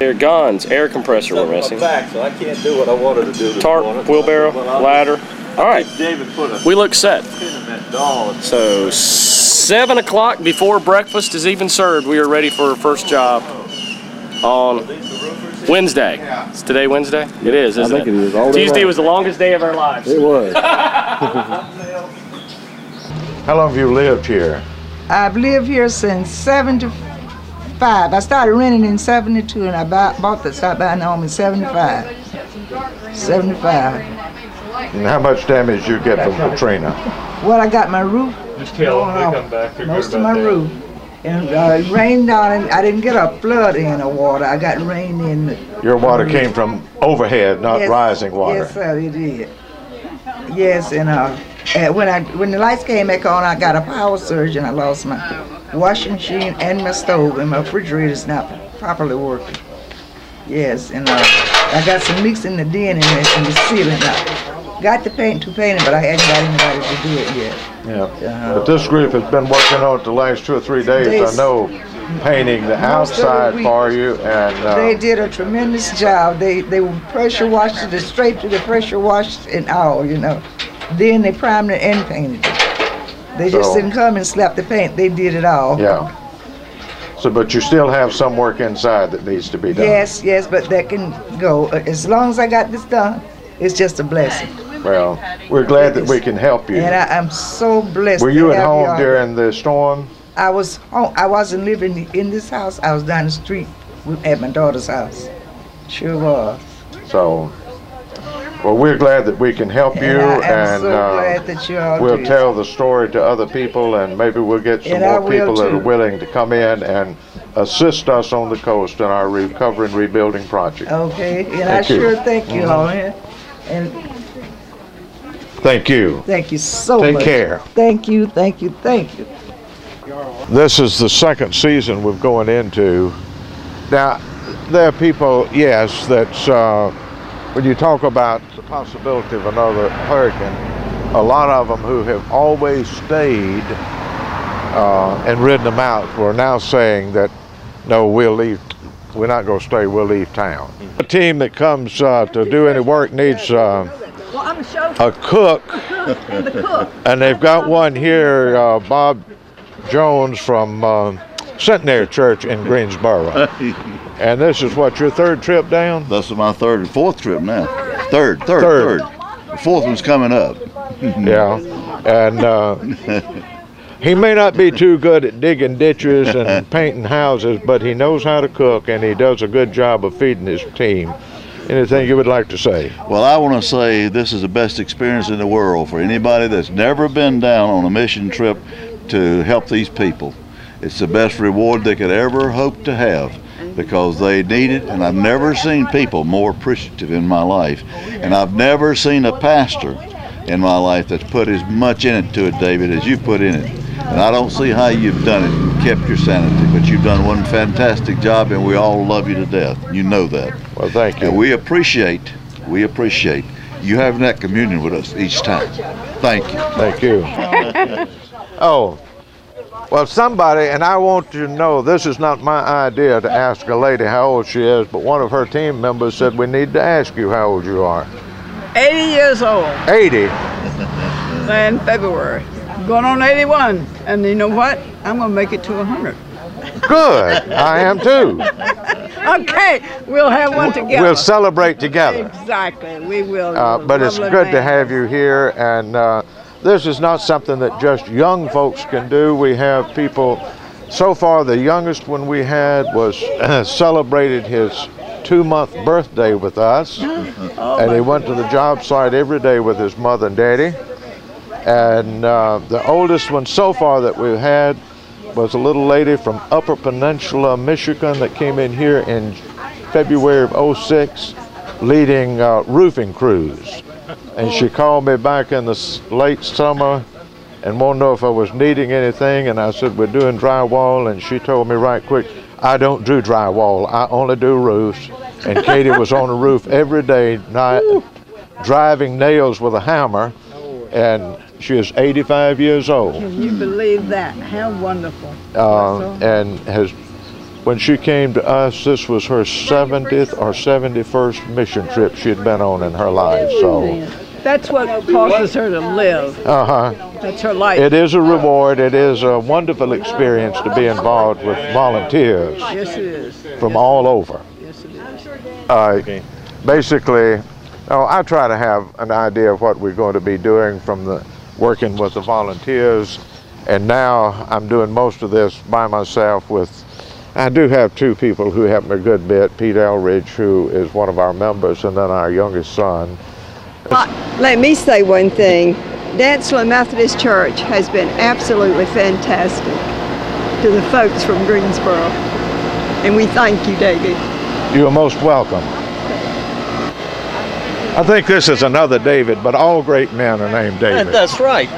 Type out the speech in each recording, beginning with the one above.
Their guns, air compressor were missing. Back, so I can't do what I wanted to do. Tarp, wheelbarrow, ladder. All right, we look set. So 7 o'clock before breakfast is even served, we are ready for our first job on Wednesday. Is today Wednesday? It is, isn't it? I think it is. Tuesday was the longest day of our lives. It was. How long have you lived here? I've lived here since 75. I started renting in 72 and I started buying the home in 75. 75. And how much damage did you get from Katrina? Well, I got my roof. Just tell them to come back. Most of my roof. And it rained down and I didn't get a flood in the water. I got rain in. Your water came from overhead, not yes, rising water. Yes, sir, it did. Yes, and when the lights came back on, I got a power surge and I lost my washing machine and my stove, and my refrigerator's not properly working. Yes, and I got some leaks in the den and the ceiling. I got the paint to paint it, but I hadn't got anybody to do it yet. Yeah, but this group has been working on it the last 2 or 3 days. I know, painting the outside for you, and they did a tremendous job. They pressure washed it straight to the pressure washed and all, you know. Then they primed it and painted it. They just didn't come and slap the paint. They did it all. Yeah. So, but you still have some work inside that needs to be done. Yes, but that can go. As long as I got this done, it's just a blessing. Well, we're glad that we can help you. And I'm so blessed. Were you at home during the storm? I was home. I wasn't living in this house. I was down the street at my daughter's house. Sure was. So, well, we're glad that we can help you, and so glad that you all we'll did. tell the story to other people, and maybe we'll get some more people that are willing to come in and assist us on the coast in our recovery and rebuilding project. Okay, and I sure thank you all. And thank you. Thank you so much. Take care. Thank you. This is the second season we're going into. Now, there are people, yes, that's, when you talk about the possibility of another hurricane, a lot of them who have always stayed and ridden them out were now saying that, no, we'll leave. We're not going to stay, we'll leave town. A team that comes to do any work needs a cook, and they've got one here, Bob Jones from Centenary Church in Greensboro. And this is what, your third trip down? This is my third and fourth trip now. Third. The fourth one's coming up. Yeah, and he may not be too good at digging ditches and painting houses, but he knows how to cook, and he does a good job of feeding his team. Anything you would like to say? Well, I want to say this is the best experience in the world for anybody that's never been down on a mission trip to help these people. It's the best reward they could ever hope to have, because they need it, and I've never seen people more appreciative in my life. And I've never seen a pastor in my life that's put as much in it to it, David, as you put in it. And I don't see how you've done it and kept your sanity, but you've done one fantastic job, and we all love you to death. You know that. Well, thank you. And we appreciate you having that communion with us each time. Thank you. Thank you. Oh, well, somebody, and I want you to know, this is not my idea to ask a lady how old she is, but one of her team members said we need to ask you how old you are. 80 years old. 80? In February. Going on 81. And you know what? I'm going to make it to 100. Good. I am too. Okay. We'll have one together. We'll celebrate together. Exactly. We will. But it's good to have you here, and this is not something that just young folks can do. We have people, so far the youngest one we had was celebrated his 2-month birthday with us, and he went to the job site every day with his mother and daddy. And the oldest one so far that we've had was a little lady from Upper Peninsula, Michigan, that came in here in February of '06 leading roofing crews. And she called me back in the late summer and wanted to know if I was needing anything, and I said, we're doing drywall, and she told me right quick, I don't do drywall, I only do roofs. And Katie was on the roof every day, driving nails with a hammer, and she is 85 years old. Can you believe that? How wonderful. And has When she came to us, this was her 70th or 71st mission trip she'd been on in her life. So that's what causes her to live. That's her life. It is a reward. It is a wonderful experience to be involved with volunteers. Yes, it is. From all over. Yes, it is. Basically, I try to have an idea of what we're going to be doing from the working with the volunteers, and now I'm doing most of this by myself I do have two people who help me a good bit, Pete Elridge, who is one of our members, and then our youngest son. Let me say one thing. Dansville Methodist Church has been absolutely fantastic to the folks from Greensboro, and we thank you, David. You are most welcome. I think this is another David, but all great men are named David. That's right.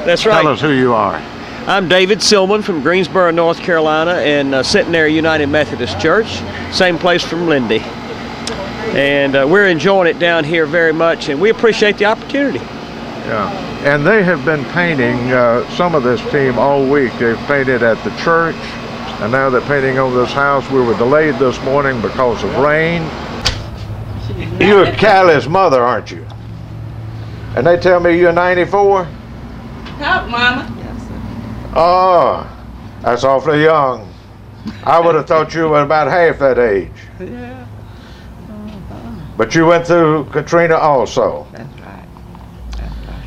That's right. Tell us who you are. I'm David Silman from Greensboro, North Carolina, and Centenary United Methodist Church, same place from Lindy. And we're enjoying it down here very much, and we appreciate the opportunity. Yeah, and they have been painting, some of this team all week. They've painted at the church, and now they're painting on this house. We were delayed this morning because of rain. You're Callie's mother, aren't you? And they tell me you're 94? Help, Mama. Oh, that's awfully young. I would have thought you were about half that age. Yeah. But you went through Katrina also. That's right.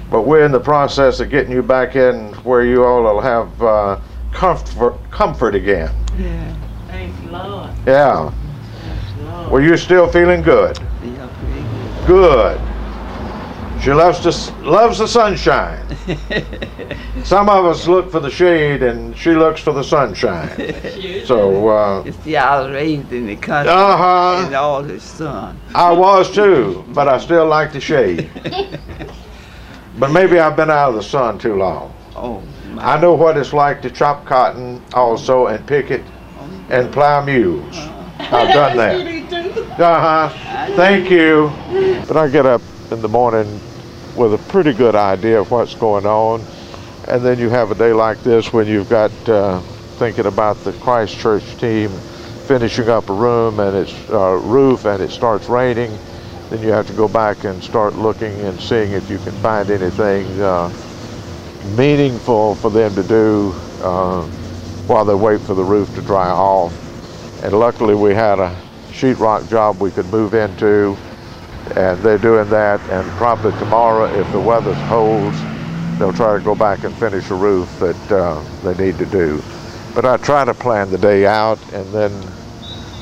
But we're in the process of getting you back in where you all will have comfort again. Yeah. Thank you, Lord. Yeah. Well, you're still feeling good. Yeah, pretty Good. She loves the sunshine. Some of us look for the shade, and she looks for the sunshine. So, It's the I was raised in the country and all the sun. I was too, but I still like the shade. But maybe I've been out of the sun too long. Oh, my. I know what it's like to chop cotton also and pick it and plow mules. I've done that. Thank you. But I get up in the morning with a pretty good idea of what's going on, and then you have a day like this when you've got thinking about the Christ Church team finishing up a room and it's roof and it starts raining. Then you have to go back and start looking and seeing if you can find anything meaningful for them to do while they wait for the roof to dry off. And luckily we had a sheetrock job we could move into, and they're doing that, and probably tomorrow, if the weather holds, they'll try to go back and finish a roof that they need to do. But I try to plan the day out, and then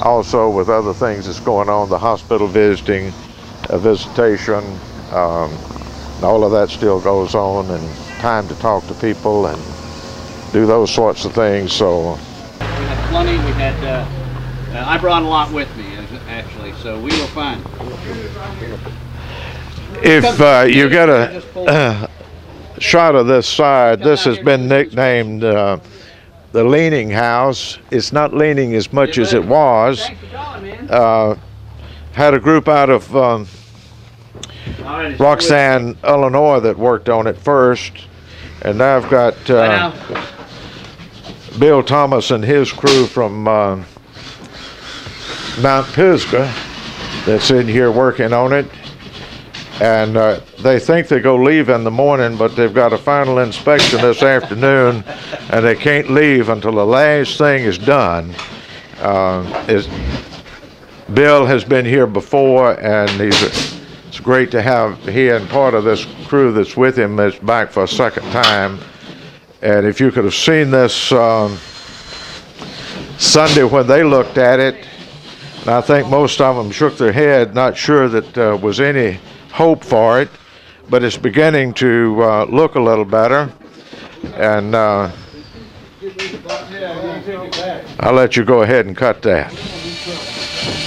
also with other things that's going on, the hospital visiting, a visitation, and all of that still goes on, and time to talk to people and do those sorts of things. So we had plenty. We had I brought a lot with me actually, so we were fine. If you get a shot of this side, this has been nicknamed the leaning house. It's not leaning as much as it was. Had a group out of Roxanne, Illinois that worked on it first, and now I've got Bill Thomas and his crew from Mount Pisgah that's in here working on it, and they think they go leave in the morning, but they've got a final inspection this afternoon, and they can't leave until the last thing is done. Bill has been here before, and it's great to have he and part of this crew that's with him is back for a second time. And if you could have seen this Sunday when they looked at it, and I think most of them shook their head, not sure that there was any hope for it, but it's beginning to look a little better. And I'll let you go ahead and cut that.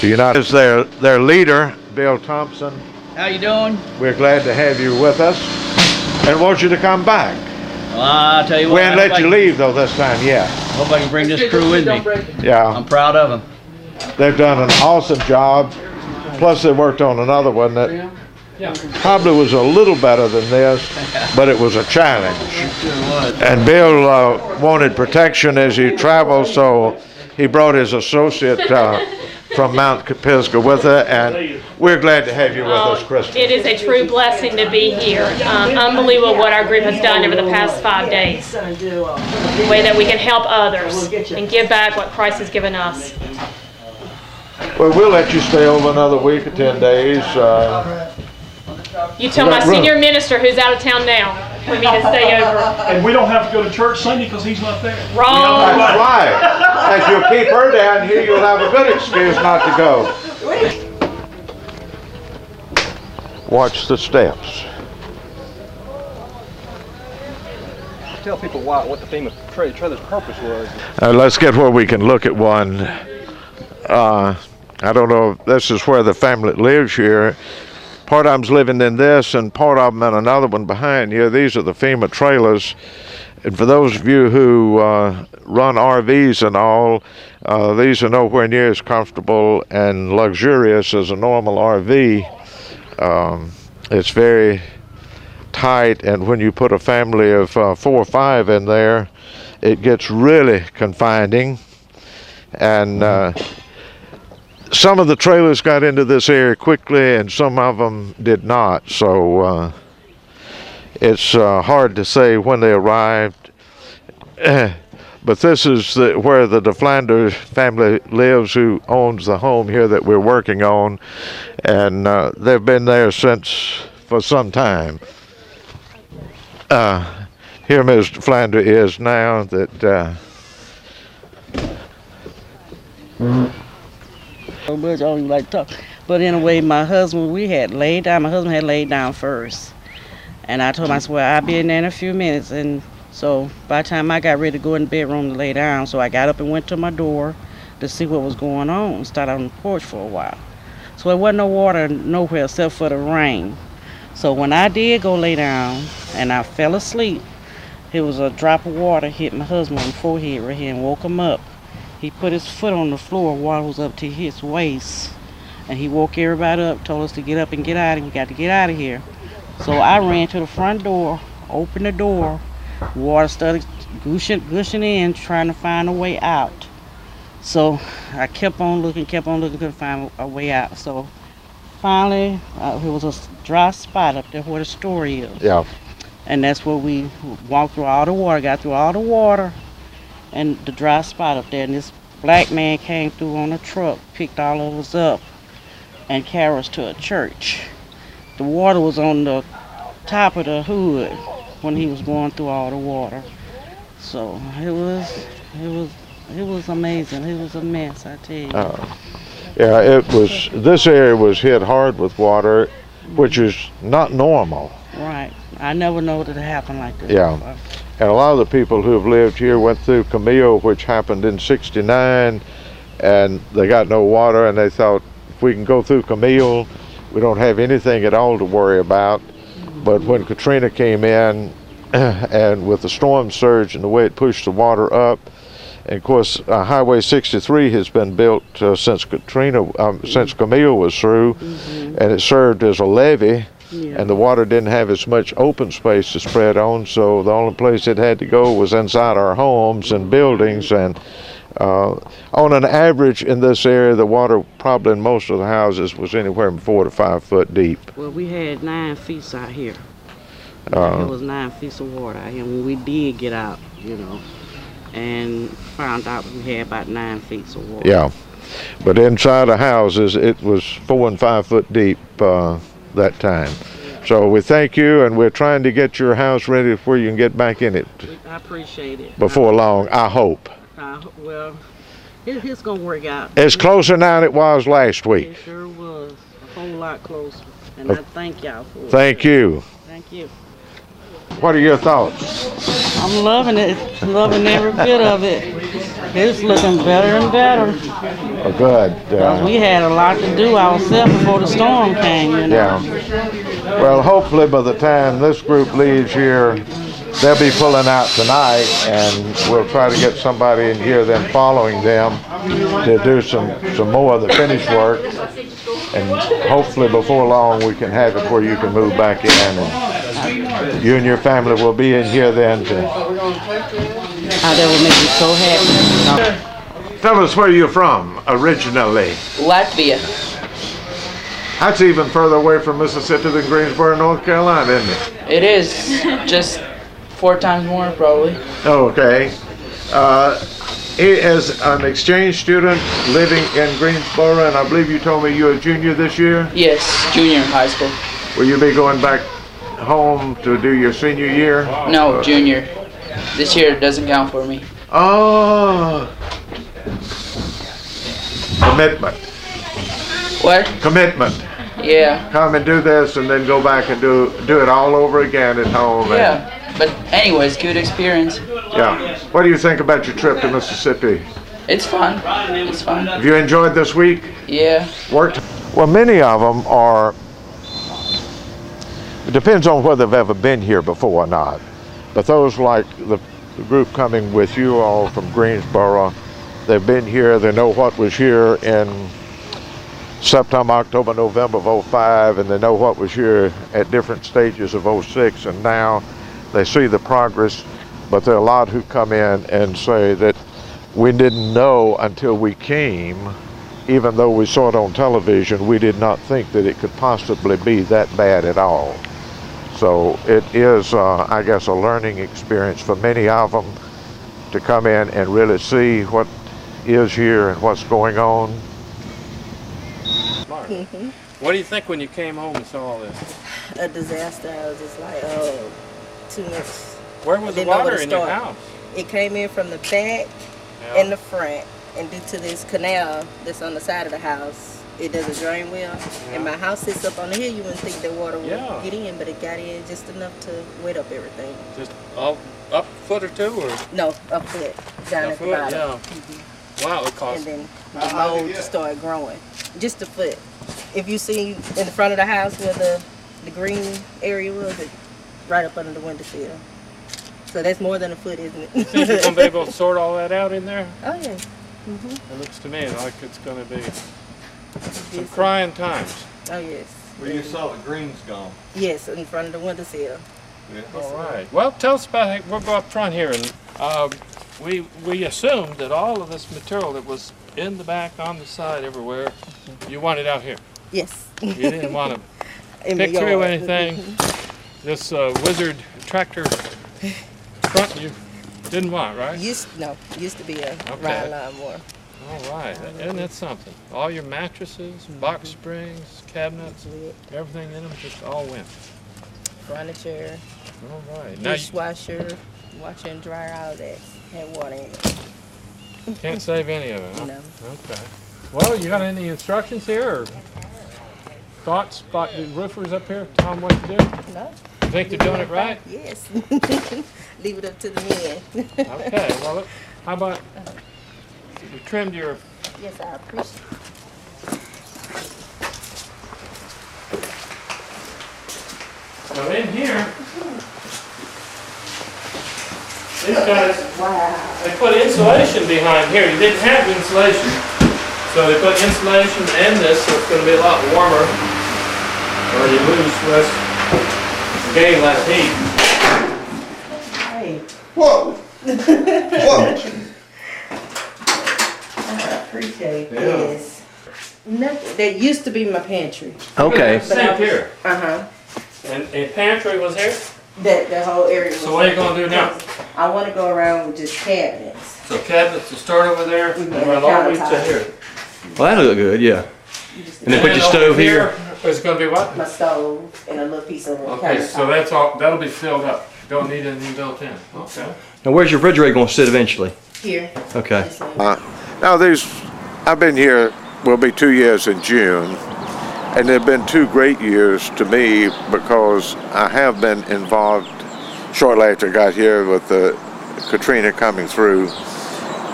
Is their leader, Bill Thompson. How you doing? We're glad to have you with us and want you to come back. Well, I'll tell you what. We ain't let you leave though this time yet. Hope I can bring this crew with me. Yeah. I'm proud of them. They've done an awesome job. Plus they worked on another one that probably was a little better than this, but it was a challenge. And Bill wanted protection as he traveled, so he brought his associate from Mount Pisgah with her, and we're glad to have you with us, Kristen. It is a true blessing to be here. Unbelievable what our group has done over the past 5 days. The way that we can help others and give back what Christ has given us. Well, we'll let you stay over another week or 10 days. You tell my senior minister, who's out of town now, for me to stay over. And we don't have to go to church Sunday because he's not there. Wrong. That's right. As you'll keep her down here, you'll have a good excuse not to go. Watch the steps. Tell people what the theme of trailer's purpose was. Let's get where we can look at one. I don't know if this is where the family lives here. Part of them's living in this, and part of them in another one behind here. These are the FEMA trailers. And for those of you who run RVs and all, these are nowhere near as comfortable and luxurious as a normal RV. It's very tight, and when you put a family of 4 or 5 in there, it gets really confining. And some of the trailers got into this area quickly, and some of them did not. So it's hard to say when they arrived. But this is where the DeFlander family lives, who owns the home here that we're working on. And they've been there for some time. Here Mr. Flander is now. So much I don't even like to talk. But anyway, my husband had laid down first. And I told him, I said, well, I'll be in there in a few minutes. And so by the time I got ready to go in the bedroom to lay down, so I got up and went to my door to see what was going on and started on the porch for a while. So there wasn't no water nowhere except for the rain. So when I did go lay down and I fell asleep, it was a drop of water hit my husband on the forehead right here and woke him up. He put his foot on the floor, water was up to his waist. And he woke everybody up, told us to get up and get out of here. We got to get out of here. So I ran to the front door, opened the door, water started gushing in, trying to find a way out. So I kept on looking, couldn't find a way out. So finally, there was a dry spot up there where the store is. Yeah. And that's where we walked through all the water, got through all the water, and the dry spot up there. And this black man came through on a truck, picked all of us up, and carried us to a church. The water was on the top of the hood when he was going through all the water. So it was amazing. It was a mess, I tell you. Yeah, this area was hit hard with water, which is not normal. Right. I never know that it happened like this. Yeah. Before. And a lot of the people who have lived here went through Camille, which happened in '69, and they got no water, and they thought, if we can go through Camille, we don't have anything at all to worry about. But when Katrina came in, and with the storm surge and the way it pushed the water up, and of course Highway 63 has been built since Camille was through, and it served as a levee. Yeah. And the water didn't have as much open space to spread on, so the only place it had to go was inside our homes and buildings. And on an average in this area, the water probably in most of the houses was anywhere from 4 to 5 foot deep. Well, we had 9 feet out here. It was 9 feet of water out here when we did get out, and found out we had about 9 feet of water. Yeah, but inside the houses, it was 4 and 5 foot deep that time. So we thank you, and we're trying to get your house ready before you can get back in it. I appreciate it. Before long, I hope. Well, it's going to work out. It's closer now than it was last week. It sure was. A whole lot closer. And I thank y'all for it. Thank you. Thank you. What are your thoughts? I'm loving it. Loving every bit of it. It's looking better and better. Oh, good. We had a lot to do ourselves before the storm came, Yeah. Well, hopefully by the time this group leaves here, they'll be pulling out tonight, and we'll try to get somebody in here then following them to do some more of the finished work. And hopefully before long we can have it where you can move back in, and you and your family will be in here then. That would make me so happy. Tell us where you're from originally. Latvia. That's even further away from Mississippi than Greensboro, North Carolina, isn't it? It is. Just 4 times more, probably. Okay. He is an exchange student living in Greensboro, and I believe you told me you're a junior this year? Yes, junior in high school. Will you be going back home to do your senior year? No, junior. This year doesn't count for me. Oh. Commitment. What? Commitment. Yeah. Come and do this and then go back and do it all over again at home. Yeah. But anyways, good experience. Yeah. What do you think about your trip to Mississippi? It's fun. It's fun. Have you enjoyed this week? Yeah. Worked? Well, many of them are, it depends on whether they've ever been here before or not. But those like the group coming with you all from Greensboro, they've been here, they know what was here in September, October, November of 05, and they know what was here at different stages of 06, and now they see the progress. But there are a lot who come in and say that we didn't know until we came, even though we saw it on television, we did not think that it could possibly be that bad at all. So it is, I guess, a learning experience for many of them to come in and really see what is here and what's going on. Mm-hmm. What do you think when you came home and saw all this? A disaster. I was just like, oh, too much. Where was the water in your house? It came in from the back and the front, and due to this canal that's on the side of the house, it doesn't drain well. Yeah. And my house sits up on the hill. You wouldn't think that water would get in, but it got in just enough to wet up everything. Just up a foot or two, or? No, a foot down at the bottom. Yeah. Wow, it cost. And then the mold started growing. Just a foot. If you see in the front of the house where the green area was, it right up under the windowsill. So that's more than a foot, isn't it? You think you're going to be able to sort all that out in there? Oh, yeah. It looks to me like it's going to be some crying times. Oh, yes. Where you saw the greens gone? Yes, in front of the windowsill. Yeah. All right. Well, tell us about it. We'll go up front here. And we assumed that all of this material that was in the back, on the side, everywhere, you wanted out here. Yes. You didn't want to pick through anything. This wizard tractor front you didn't want, right? Used to be a ride lawnmower. All right. Isn't that something? All your mattresses, box springs, cabinets, everything in them just all went. Furniture. All right. Dishwasher, washer and dryer, all that had water in it. Can't save any of it, huh? No. Okay. Well, you got any instructions here or thoughts about the roofers up here? Tell them what to do? No. You think they're doing it right? Yes. Leave it up to the men. Okay. Well, look, how about you trimmed your... Yes, I appreciate it. So in here, these guys, they put insulation behind here. You didn't have insulation. So they put insulation in this, so it's going to be a lot warmer. Or you lose less, gain less heat. Hey. Whoa! Whoa! I appreciate this. Nothing. That used to be my pantry. Okay. Same here. Uh-huh. And pantry was here? The whole area was. So what are you going to do now? I want to go around with just cabinets. So cabinets to start over there and run all the way to here. Well, that'll look good, yeah. And then put your stove here. Is it going to be what? My stove and a little piece of Okay, so that's all. That'll be filled up. Don't need anything built in. Okay. Now, where's your refrigerator going to sit eventually? Here. Okay. Now I've been here, will be 2 years in June, and they've been 2 great years to me because I have been involved shortly after I got here with the Katrina coming through,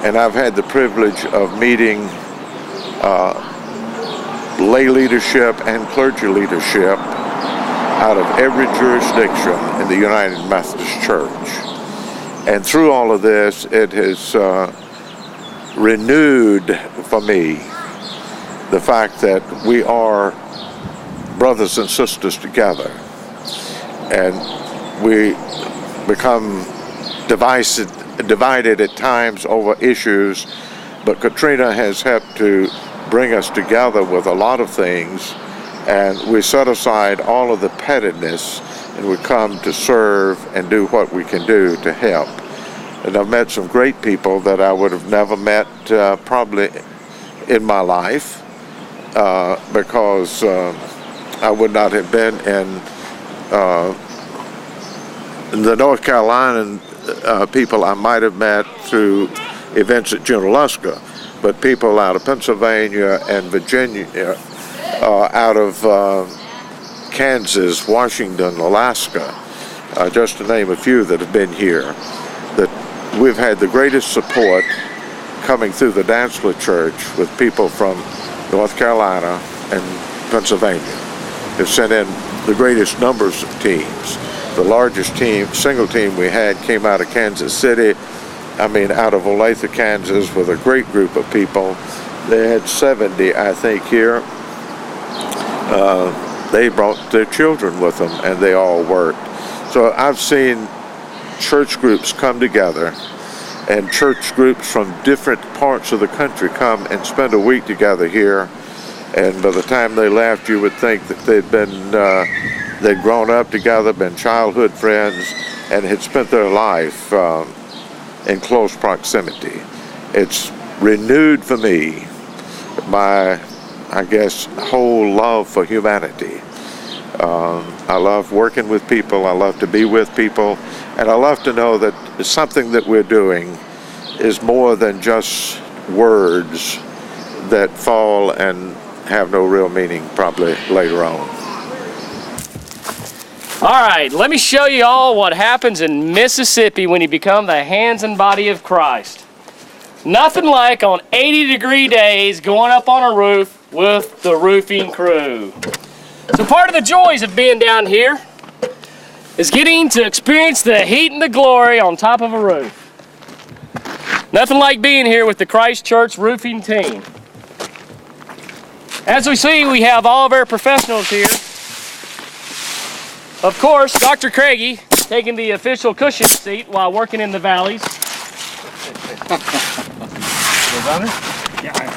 and I've had the privilege of meeting lay leadership and clergy leadership out of every jurisdiction in the United Methodist Church. And through all of this, it has renewed for me the fact that we are brothers and sisters together. And we become divided at times over issues, but Katrina has helped to bring us together with a lot of things, and we set aside all of the pettiness and we come to serve and do what we can do to help. And I've met some great people that I would have never met probably in my life because I would not have been in the North Carolina people I might have met through events at Junaluska, but people out of Pennsylvania and Virginia, out of Kansas, Washington, Alaska, just to name a few that have been here, that we've had the greatest support coming through the Dancela Church with people from North Carolina and Pennsylvania. Have sent in the greatest numbers of teams. The largest single team we had came out of Kansas City, out of Olathe, Kansas, with a great group of people. They had 70, I think, here. They brought their children with them, and they all worked. So I've seen church groups come together, and church groups from different parts of the country come and spend a week together here. And by the time they left, you would think that they'd grown up together, been childhood friends, and had spent their life in close proximity. It's renewed for me my, I guess, whole love for humanity. I love working with people, I love to be with people, and I love to know that something that we're doing is more than just words that fall and have no real meaning probably later on. All right, let me show you all what happens in Mississippi when you become the hands and body of Christ. Nothing like on 80-degree days going up on a roof with the roofing crew. So part of the joys of being down here is getting to experience the heat and the glory on top of a roof. Nothing like being here with the Christ Church roofing team. As we see, we have all of our professionals here. Of course, Dr. Craigie taking the official cushion seat while working in the valleys.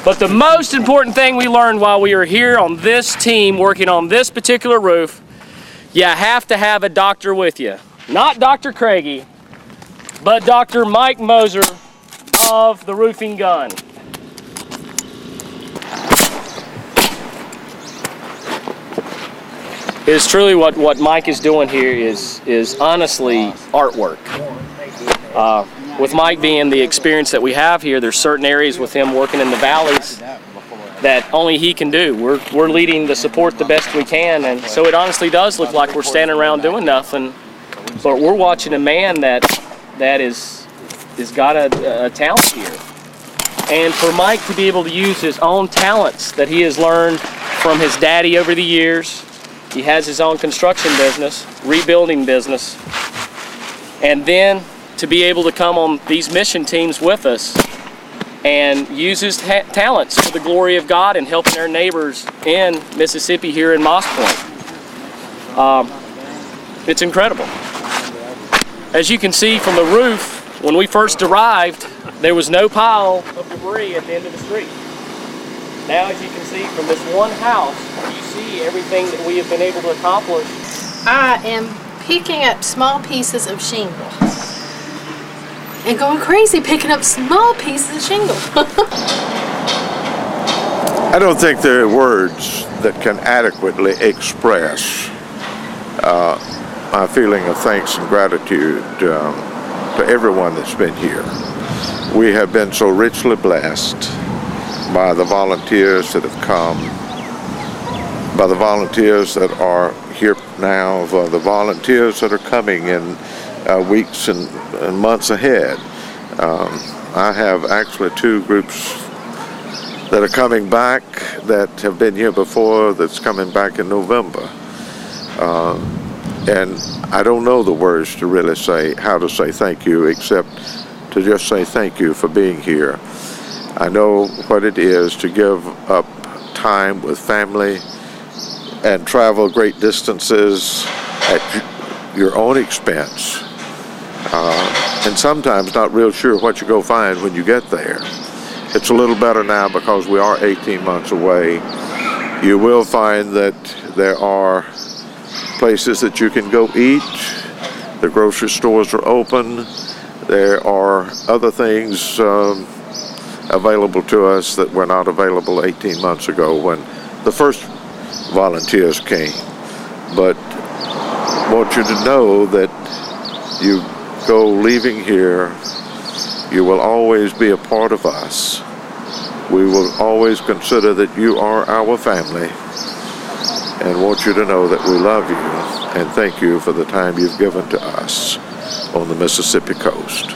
But the most important thing we learned while we were here on this team working on this particular roof, you have to have a doctor with you. Not Dr. Craigie, but Dr. Mike Moser of the Roofing Gun. It is truly what Mike is doing here is honestly artwork. With Mike being the experience that we have here, there's certain areas with him working in the valleys that only he can do. We're leading the support the best we can, and so it honestly does look like we're standing around doing nothing, but we're watching a man that is got a talent here. And for Mike to be able to use his own talents that he has learned from his daddy over the years. He has his own construction business, rebuilding business, and then to be able to come on these mission teams with us and use his talents for the glory of God and helping our neighbors in Mississippi here in Moss Point. It's incredible. As you can see from the roof, when we first arrived, there was no pile of debris at the end of the street. Now, as you can see from this one house, you see everything that we have been able to accomplish. I am picking up small pieces of shingle and going crazy picking up small pieces of shingle. I don't think there are words that can adequately express my feeling of thanks and gratitude to everyone that's been here. We have been so richly blessed by the volunteers that have come, by the volunteers that are here now, by the volunteers that are coming in weeks and months ahead. I have actually two groups that are coming back that have been here before that's coming back in November. And I don't know the words to really say how to say thank you except to just say thank you for being here. I know what it is to give up time with family and travel great distances at your own expense. And sometimes not real sure what you go find when you get there. It's a little better now because we are 18 months away. You will find that there are places that you can go eat. The grocery stores are open. There are other things available to us that were not available 18 months ago when the first volunteers came. But I want you to know that you go leaving here, you will always be a part of us. We will always consider that you are our family and want you to know that we love you and thank you for the time you've given to us on the Mississippi coast.